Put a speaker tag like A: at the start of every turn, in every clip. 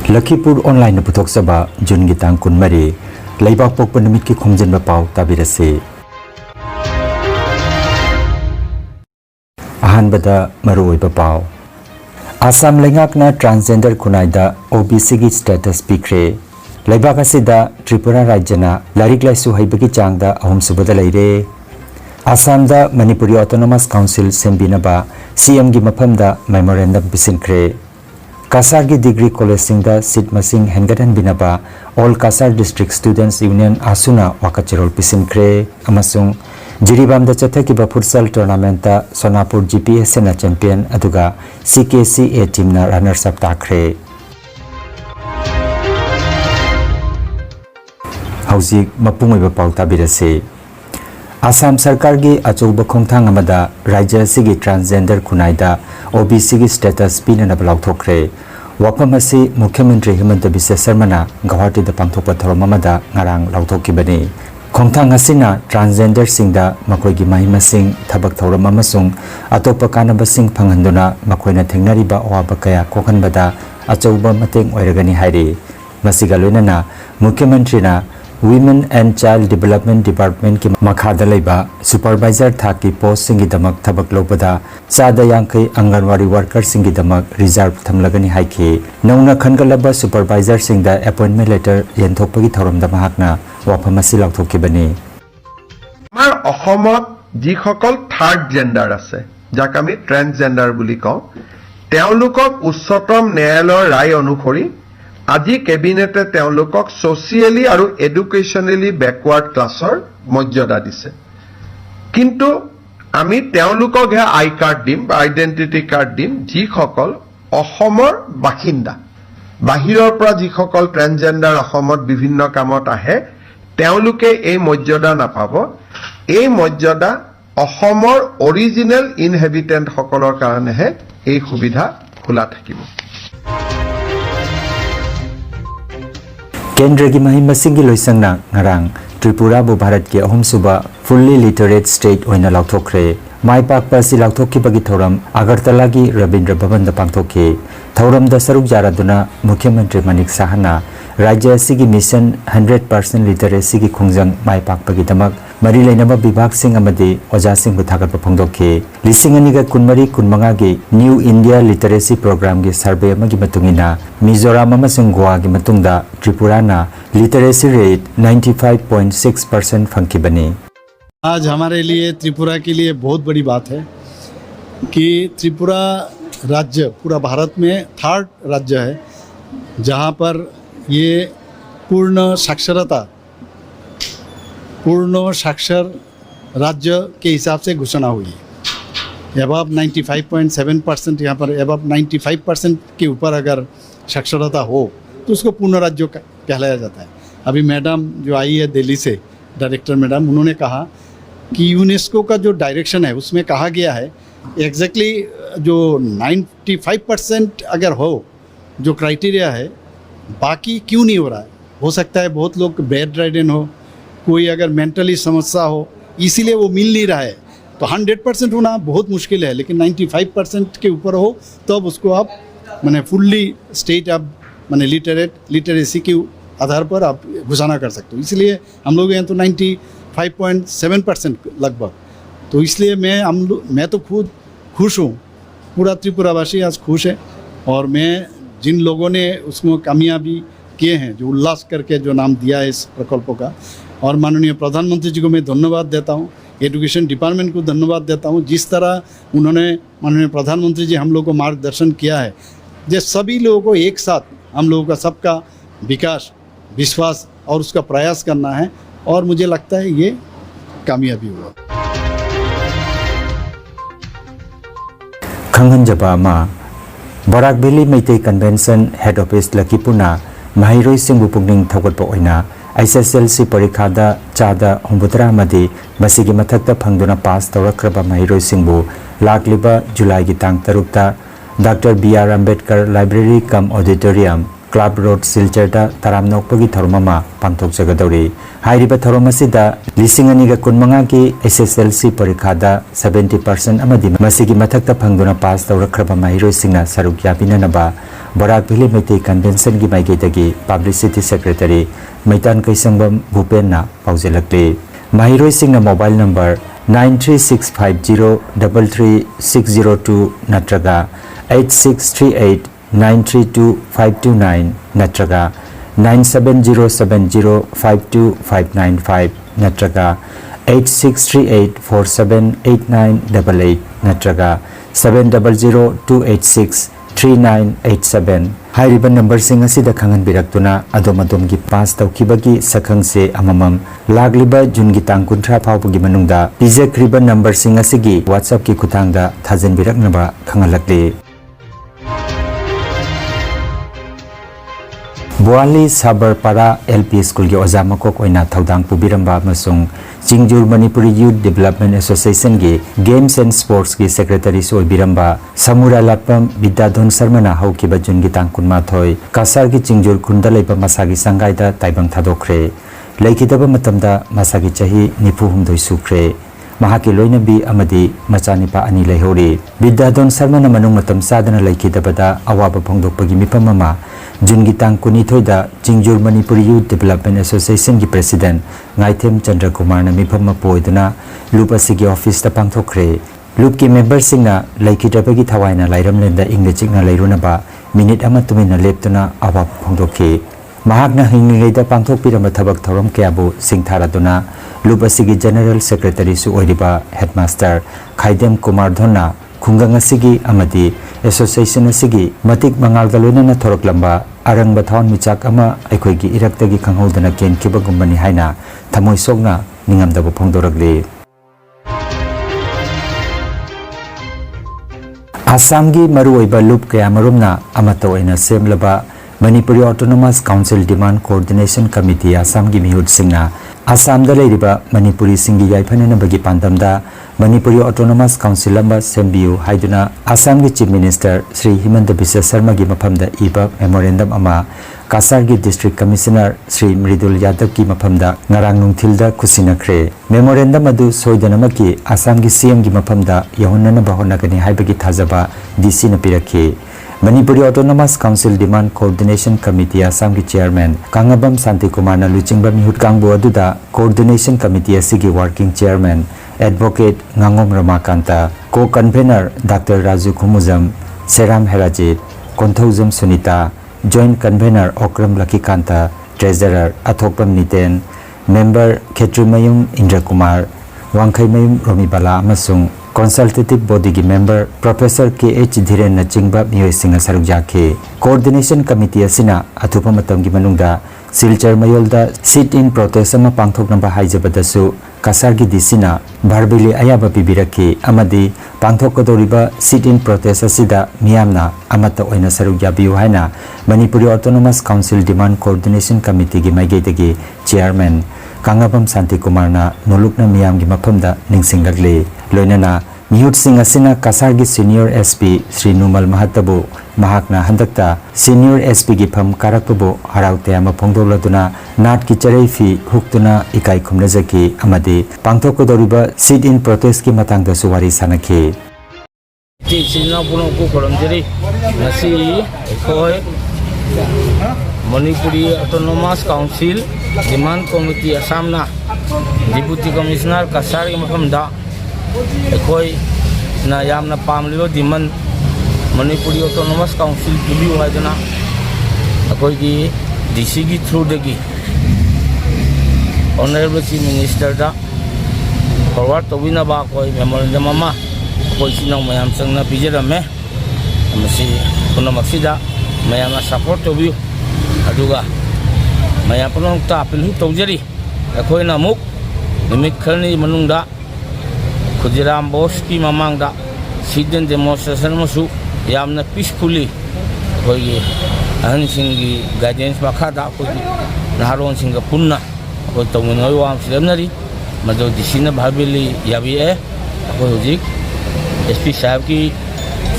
A: Lakhipur online puthok saba Jun gitang kunmari Laibak pokpa numit ki Khomjinba Pao tabirase. Ahanbada maruoiba Pao. Assam lengakna transgender kunaida OBC gi status pikre. Laibak asida Tripura rajyana larik laisu haibagi changda ahum subada leire. Assamda Manipuri Autonomous Council sembinaba CM gi maphamda memorandum bisinkre. Kasar gi degree college singda seat masing hengadan binaba all Kasar district students union asuna wakachirol bisinkre amasung jiribamda chathaki futsal tournament ta Sonapur GPS na champion aduga CKCA team na runners up takre. Hauzik mapungoi pau tabirase. Assam Sarkar gi achouba khongthang amada rajya sigi transgender kunaida OBC gi status pinana blauthokre. Wapam asi Mukhyamantri Himanta Biswa Sarmana Guwahati da pangthokpa thorom amada ngarang lauthokibani. Khongthang asina transgender singda makoi gi mahimasing thabak thorom amasung atopa kanabasing phanghanduna makoina thengnariba awaba kaya kokhanbada achouba mateng oiragani hairi. Masiga loinana Mukhyamantri na Women and Child Development Department ki makhada leiba supervisor thaki post singi damak thabak lobada sada yangkai anganwari worker singi damak reserve thamlagani haiki nauna khangalaba supervisor singda appointment letter yenthokpagi thorom da mahakna waphamasi lauthokibani.
B: Amar Ahomot jikhokol third gender ase jak ami transgender buli kau teolukok uccotom ন্যায়ালয়ৰ ৰায় অনুসৰি আজি কেবিনেটে তেওঁলোকক socially আৰু educationally backward ক্লাসৰ মৰ্যাদা দিছে কিন্তু আমি তেওঁলোকক আই কাৰ্ড দিম বা আইডেন্টিটি কাৰ্ড দিম যিসকল অসমৰ বাসিন্দা বাহিৰৰ পৰা যিসকল ট্ৰান্সজেন্ডাৰ অসমত বিভিন্ন কামত আহে তেওঁলোকে এই মৰ্যাদা নাপাব এই মৰ্যাদা অসমৰ অৰিজিনেল ইনহেবিটেন্ট সকলৰ কাৰণেহে এই সুবিধা খোলা থাকিব।
A: Kendra gi mahimasing gi loisangna ngarang Tripura bu Bharat ki ahum suba fully literate state oina lauthokre mai pakpa si lauthokibagi thoram Agartala gi Rabindra Bhavan da pangthokhe thoram da saruk jaraduna Mukhyamantri Manik Sahana rajya sigi mission 100% literacy gi khungjang mai pakpagi damak mari leinaba bibhag sing amadi oja sing bu thagat phongdokhe lisingani ga kunmari kunmanga gi New India Literacy Program gi survey amagi matungina Mizoram amasung Goa gi matungda Tripura na literacy rate 95.6% फंकीबनी।
C: आज हमारे लिए त्रिपुरा के लिए बहुत बड़ी बात है कि त्रिपुरा राज्य पूरा भारत में थर्ड राज्य है जहां पर ये पूर्ण साक्षर राज्य के हिसाब से घोषणा हुई है। अबव 95.7% यहाँ पर अबव 95% के ऊपर अगर साक्षरता हो तो उसको पूर्ण राज्य कहलाया जाता है। अभी मैडम जो आई है दिल्ली से डायरेक्टर मैडम उन्होंने कहा कि यूनेस्को का जो डायरेक्शन है उसमें कहा गया है एग्जैक्टली जो 95% अगर हो जो क्राइटेरिया है बाकी क्यों नहीं हो रहा है। हो सकता है बहुत लोग बेड राइडन हो कोई अगर मेंटली समस्या हो इसीलिए वो मिल नहीं रहा है तो 100% होना बहुत मुश्किल है लेकिन 95% के ऊपर हो तब उसको आप माने फुल्ली स्टेट आप माने लिटरेसी के आधार पर आप घोषणा कर सकते हो। इसलिए हम लोग हैं तो 95.7% लगभग तो इसलिए मैं तो खुद खुश हूँ पूरा त्रिपुरावासी आज खुश है और मैं जिन लोगों ने उसमें कामयाबी किए हैं जो उल्लास करके जो नाम दिया है इस प्रकल्प का और माननीय प्रधानमंत्री जी को मैं धन्यवाद देता हूँ एजुकेशन डिपार्टमेंट को धन्यवाद देता हूँ जिस तरह उन्होंने माननीय प्रधानमंत्री जी हम लोग को मार्गदर्शन किया है जो सभी लोगों को एक साथ हम लोगों का सबका विकास विश्वास और उसका प्रयास करना है और मुझे लगता है ये कामयाबी हुआ।
A: Khomjinba Pao Barak Valley Meitei Convention Head Office Lakhipur na mahiroi singbu pungning thawgatpa oina SSLC parikha da chada 9 amadi masigi mathakta phangduna pass tawrakraba mahiroi singbu lakliba July gi tang 3 ta Dr. B.R. Ambedkar Library cum Auditorium Club Road Silcherda taramnokpagi tharumama pangthokjagadori hairiba tharumasida lisingani kun mangagi SSLC parikhada 70% amadi masigi mathakta phangduna pass tawrakraba mahiroi singna saruk yapinanaba Barak Valley Meitei Convention gi maigedagi Publicity Secretary Maitan Kaisangbam Bhupenna paujelakle mahiroi singna mobile number 93650333602 natraga 8638932529 natraga 9707052595 natraga 8638478988 natraga 7002863987 hairiba number sing asida khangan biraktuna adom gi pass tawkibagi sakhangse amamam lagliba jungi tang kunthra phawbagi manungda pijakriba number sing asigi WhatsApp ki kuthangda thajan biraknaba khangalakle Buali Sabarpara LP School ki oja makok oina thaudang pubiramba amasung Chingjur Manipuri Youth Development Association ki Games and Sports ki Secretary so biramba Samura Lapam Bidadon Sarmana haukiba jungi tangkunma thoi kasar ki Chingjur khunda leiba masagi sangaida taibang thadokre leikidaba matamda masagi chahi nifuhumdoi sukre mahaki loinabi amadi machanipa ani leihori Bidadon Sarmana manung matam sadana leikidabada awaba phongdokpagi mipamama Jungi tang kuni thoida Chingjur Manipuri Youth Development Association ki President Ngaithem Chandra Kumar na mifam poiduna loop asigi office ta pangthokre loop ki member singna laikidabagi thawaina lairamlenda ingna chikna lairunaba minute ama tumina leptuna awa phongdokhi mahakna hingleida pangthokpirama thabak thorom kyabu singtharaduna loop asigi General Secretary su oiriba Headmaster Khaidem Kumar Dhonna khungang asigi amadi Association asigi matik mangal dalona thoroklamba arangba thon michak ama aikhoigi iraktagi khanghodana ken kibagumbani haina thamoi sokna ningamdaba phongdoragle Assamgi maruoiba loop kaya marumna amata oina semlaba Manipuri Autonomous Council Demand Coordination Committee Assamgi mihut singna Assamda leiriba Manipuri singi yaifanana bagi pandamda Manipuri Autonomous Council lamba sembiu haiduna Assamgi Chief Minister Sri Himanta Biswa Sarma gi maphamda iba memorandum ama Kasargi District Commissioner Sri Mridul Yadav ki maphamda ngarang nungthilda kusinakre memorandum adu soidanamaki Assamgi CM gi maphamda yahonnana bahonagani haibagi thajaba DC na pirakhi Manipuri Autonomous Council Demand Coordination Committee Assam ki Chairman Kangabam Santi Kumar na luchingba mihut kangbo aduda Coordination Committee asigi Working Chairman Advocate Ngangom Ramakanta Co-Convener Dr. Raju Khumuzam Seram Herajit Konthaujam Sunita Joint Convener Okram Lakhikanta Treasurer Athokpam Niten Member Khetrimayum Indra Kumar Wangkhaimayum Romibala amasung Consultative Body ki Member Professor K.H. Dhiren na chingba miyoi singa saruk jakhe Coordination Committee asina athupa matam gi manungda Silchar mayolda sit-in protest ama pangthoknaba haijabadasu Kasargi disina Barbili ayaba pibirakhi amadi pangthokkodoriba sit-in protest asida miyamna amata oina saruk yabiu haina Manipuri Autonomous Council Demand Coordination Committee gi maigedagi Chairman Kangabam Santi Kumar na nolukna miyam gi maphamda ningsinglagle loinana mihut sing asina Kasargi Senior SP Sri Numal Mahatabu mahakna handakta Senior SP gi pham karakpabu haraute ama phongdoladuna nat ki charei fi huktuna ikai khumnajaki amadi pangthokkodoriba sit in protest ki matangda suwari sanakhe
D: ti sina puno ko kolamjeri nasi khoi Manipuri Autonomous Council Demand Committee Assamna Deputy Commissioner Kasargi mafamda khoi na yamna pamlibo demand Manipuri Autonomous Council piliu haidana khoi gi DC gi through dagi Honorable Chief Minister da forward tobina ba khoi memorandum ama khoi sinang mayam sangna pijarame amasi kuna maksida mayamna support tobiu aduga mayam punong ta apil tawjari khoi na muk nimit kharni manungda Khudiram Bose ki mamangda sit-in demonstration masu yamna peacefully khoi ahan singi guidance makhada khoi naharon singa punna khoi tawminoi wam silamnari mado disina bhabili yabi khoi hojik SP sahab ki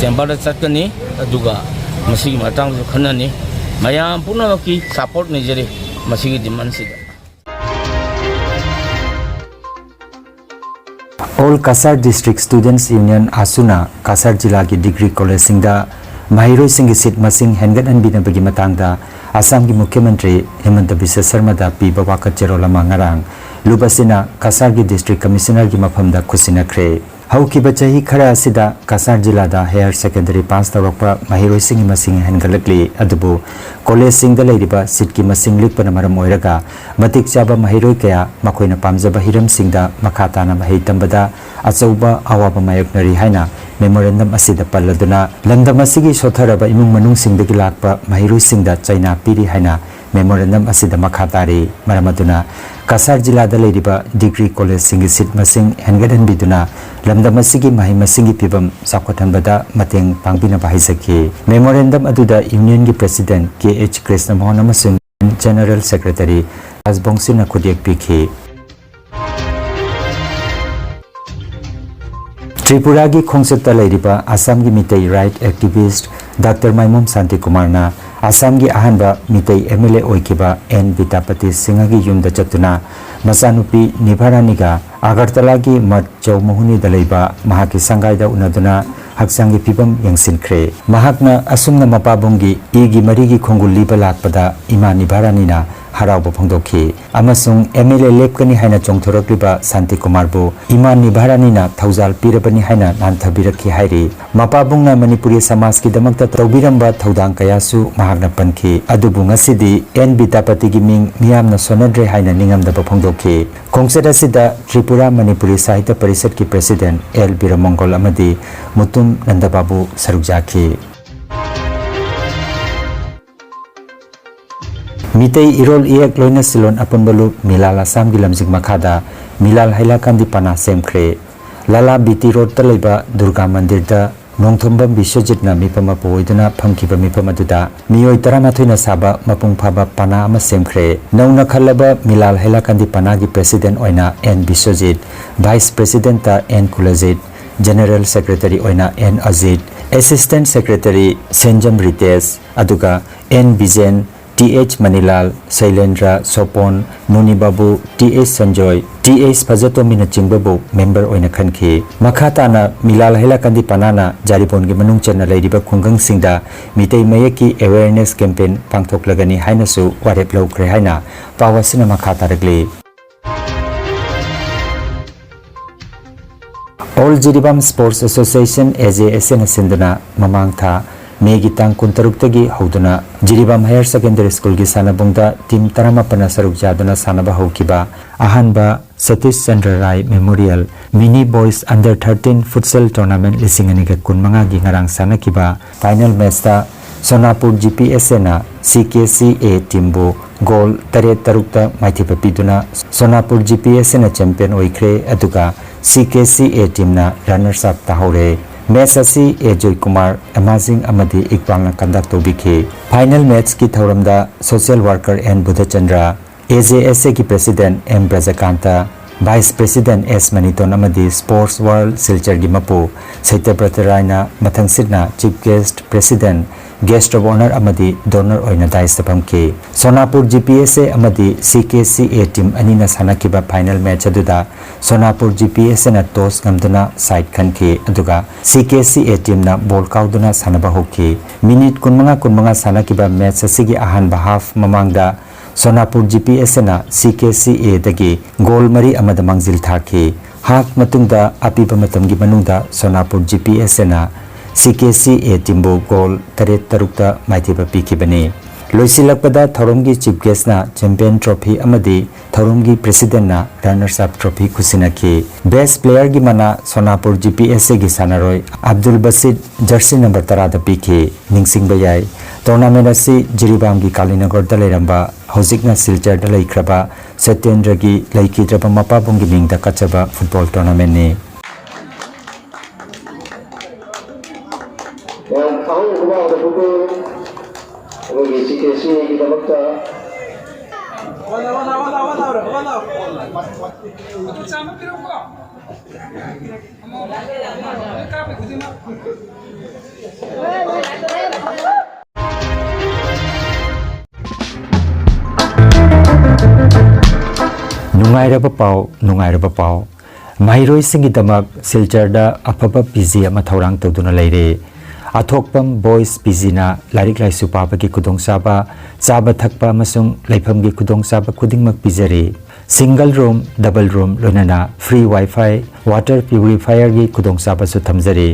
D: chamber chatkani aduga masigi matang khanani mayam punamaki support nijere masigi demand sida.
A: All Kasar District Students Union Asuna Kasar Jila ki Degree College Singda Mahiroi Singh Sit Masing Hengat and Bina Bagi Matangda Assam ki Mukhyamantri Hemanta Biswa Sarma da piba wakat cherola mangarang Lubasina Kasar ki District Commissioner ki mafamda khusinakre Haukiba chahi khara asida Kasar Jila da Higher Secondary Pass tawrakpa Mahiroi Singh Masing hengalakli adubu College Singda leiriba sit ki masing likpana maram oiraga matik chaba Mahiroi kaya makoina pamjaba hiram singda makhatana mahei tambada achauba awaba mayoknari haina memorandum asida palladuna landam asigi sotharaba imung manung singdagi lakpa Mahiroi singda China piri haina memorandum asida makhatari maramaduna Kasar Jila da leiriba Degree College singi sit masing hengadan biduna landam asigi mahi masingi pibam sakothanbada mateng pangbina bahizaki memorandum aduda union gi president KH Krishna Mohan amasung general secretary Asbongsina Kodiak Pikhi Tripura ki Khongchepta leiriba Assam ki Mitei right activist Dr. Maimom Santi Kumar na Assam ki ahanba Mitei MLA oikiba N Vitapati Singha ki yumda chatuna masanupi Nibharaniga Agartala ki Mat Chaumohuni daleiba mahaki sangaida unaduna haksangi pibam yangsinkre mahakna asumna mapabongi igi marigi khongul liba lakpada ima Nibharanina harauba phongdokhi amasung MLA lepkani haina chongthorakliba Santi Kumar bu ima Nibharanina thaujal pirabani haina nanthabirakhi hairi mapabungna Manipuri samaj ki damakta tawbiramba thaudang kayasu mahakna pankhi adubu ngasidi N Bitapati gi ming miyamna sonadre haina ningamdaba phongdokhi khongset asida Tripura Manipuri Sahitya Parishad ki president L Biramongol amadi mutum nandababu sarukjaki Mitei irol iek loina silon apunbalu milal Assam gi lamjing makhada milal hailakandi pana semkhre lala biti road talaiba Durga Mandir da nongthombam Biswajitna mipama poiduna phamkiba mipama duda miyoi 12 na saba mapung phaba pana ama semkhre nauna khallaba milal hailakandi pana gi president oina N Biswajit vice president ta N Kulajit general secretary oina N Ajit assistant secretary Senjam Ritesh aduga N Bijen TH Manilal, Sailendra, Sopon, Munibabu, TH Sanjoy, TH Pajatomina Chingbabu, member oina khanki. Makhatana Milal Helakandi Panana, Jaripon Gimanung Chana Ladiba Kungang Singda, Mitei Mayaki Awareness Campaign, Pangtok Lagani Hainasu, Wareplo Krehaina, Pawasina Makhata Regli. All Jiribam Sports Association AJSN Sindana, Mamangtha, Megi tang kuntaruktagi hauduna Jiribam Higher Secondary School gi sanabungda team taramapana saruk jaduna sanaba haukiba ahanba Satish Chandra Rai Memorial Mini Boys Under 13 Futsal Tournament lisinganiga kunmanga gi ngarang sanakiba final match ta Sonapur GPSA na CKCA teambu goal tare tarukta maithipa piduna Sonapur GPSA na champion oikre aduga CKCA team na runners up tahore Match asi Joy Kumar Amazing Amadi Iqbal conduct tobikhi final match ki thoramda social worker N Buddha Chandra AJSA ki president M Brajakanta vice president S Maniton Amadi sports world silchar gi mapu Saityabrata Raina mathang sitna chief guest president guest of honor amadi donor oina dais tapamki Sonapur GPSA amadi CKCA team anina sanakiba final match aduda Sonapur GPSA na toss ngamduna side khanki aduga CKCA team na ball kauduna sanaba hoki minute kunmanga sanakiba match asigi ahanba half mamangda Sonapur GPSA na CKCA dagi goal mari amada mangzil thaki half matungda apiba matamgi manungda Sonapur GPSA na CKCA Timbo Goal Taret Tarukta Maithiba Pikibani. Loisilakpada Thoromgi Chief Guest na Champion Trophy Amadi Thoromgi President na Runners Up Trophy Kusinaki. Best Player gi mana Sonapur GPSA gi Sanaroi Abdul Basit Jersey number 10 da Piki Ningsing Bayai. Tournament asi Jiribam gi Kalinagar da Leramba Hojikna Silchar da Laikraba Satyendra gi Laikidraba Mapabung gi Mingda Kachaba Football Tournament ni. नुंगाइरबा पाव नुंगाइरबा पाव माहिरोई सिंगिदमक सिलचरदा अफबा PG अमा थौरांग तौदुना लेरे अथोकपम बॉयज पीजीना लारिक लाइसु पाबगी खुदोंसाबा चाबा थकपा अमसुंग लेफमगी खुदोंसाबा खुदिंगमक पिजरे सिंगल रूम डबल रूम लोनना फ्री वाईफाई वाटर प्यूरिफायर की खुदोंसाबा सु थमजरे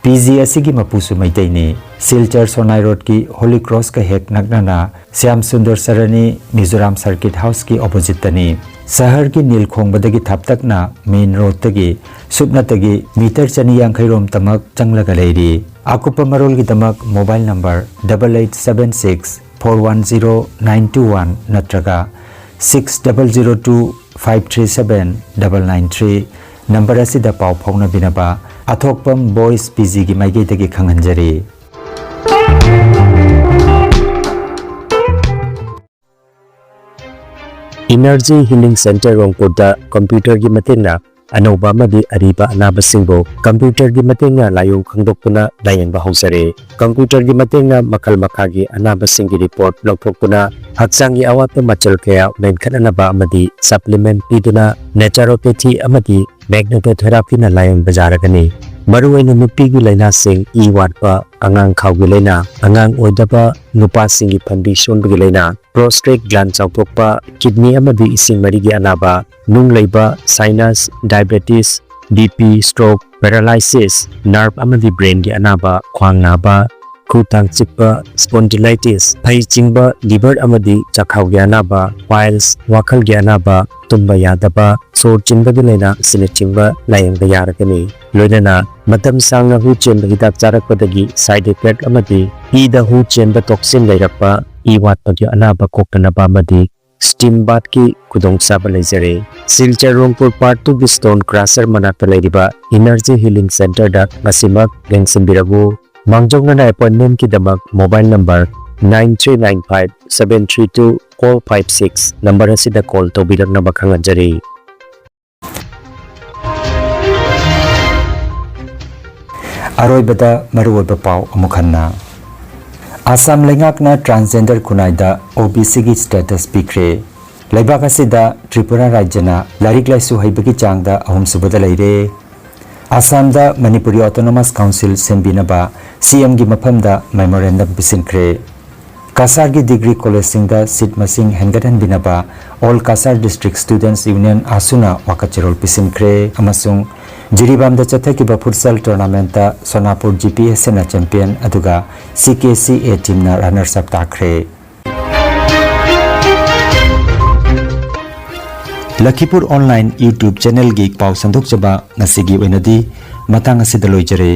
A: पीजी असिगी मपुसु मैतैने सिलचर सोनाई रोड की होली क्रॉस का हेक नगनाना श्याम सुंदर सरनी मिजोराम सर्किट हाउस की ऑपोजिट तनी शहर की नीलखोंबदगी थापतकना मेन रोड तगी सुपनतगी मीटर चनी यांखैरोम तमक चंगलगा लेरी आकुपा मरोल की तमक मोबाइल नंबर 8876410921 नत्रगा 6002537993 नंबर असिदा पाव फाउना बिनबा अथोकपम बॉयज पीजी की माइगेतगी खंगंजरी
E: एनर्जी हीलिंग सेंटर रोंगपुरदा कंप्यूटर की मतेंगना अनौबा मदी अरीबा अनाबसिंगबो कंप्यूटर की मतेंगना लायों खंगदोकपुना लायंबा हौसरे कंप्यूटर की मतेंगना मखल मखागी अनाबसिंग की रिपोर्ट लौथोकपुना हक्सांगी अवात मचल कया मेनखननबा मदी सप्लीमेंट पीदुना नेचुरोपैथी अमदी मैग्नेटोथेरापी ना लायंबा जारगनी मरुवैना नुपीगी लैना सिंग ई वाटपा अंगांग खावगी लैना अंगांग ओइदबा नुपा सिंगी फंदी सोनबगी लैना प्रोस्टेट ग्लैंड चाउथोकपा किडनी अमदी इसिंग मरीगी अनाबा नुंग लैबा sinus diabetes BP stroke paralysis nerve अमदी ब्रेन की अनाबा ख्वांग नाबा खुतांग चिकपा स्पॉन्डिलाइटिस फै चिंगबा लिवर अमदी चखावगी अनाबा पाइल्स वाखल की अनाबा तुम्बा यादबा सोर चिंबगी लैना सिने चिंबा लायंबा यारगनी लोइनना मतम सांगना हु चेंबा हिदाक चारकपदगी साइड इफेक्ट अमदी ईदा हु चेंबा टॉक्सिन लैरकपा ई वाटपगी अनाबा कोकनबा अमदी स्टीम बाथ की खुदोंसाबा लेजरे सिलचर रोंगपुर पार्ट 2 की स्टोन क्रशर मनाक्ता लेरिबा एनर्जी हीलिंग सेंटर दा मसिमक लेंगसिंबिरगु मांगजोंगना अपॉइंटमेंट की दमक मोबाइल नंबर 9395732456 नंबर असिदा कॉल तौबिरकनबा खंगजरी
A: अरोइबदा मरुओबा पाव अमुखन्ना आसाम लेंगाकना ट्रांसजेंडर खुनाइदा ओबीसी की स्टेटस पीख्रे लेबाक असिदा त्रिपुरा राज्यना लारिक लाइसु हैबगी चांगदा अहुमसुबदा लेरे आसामदा मणिपुरी ऑटोनोमस काउंसिल सेंबिनबा सीएम की मफमदा मेमोरेंडम पिसिनख्रे कासार की डिग्री कॉलेज सिंगदा सीट मसिंग हेंगटन बिनबा all Cachar district students union आसुना वाकचेरोल पिसिनख्रे अमसुंग जिरीबामदा चथकिबा फुटसल टूर्नामेंट सोनापुर जीपीएस ना चैंपियन अदुगा सीकेसीए टीम ना रनर्स अप ताख्रे लखीपुर ऑनलाइन यूट्यूब चैनल की पाव संदोक जबा नसीगी वेनदी मतंग असिदा लोइजरे।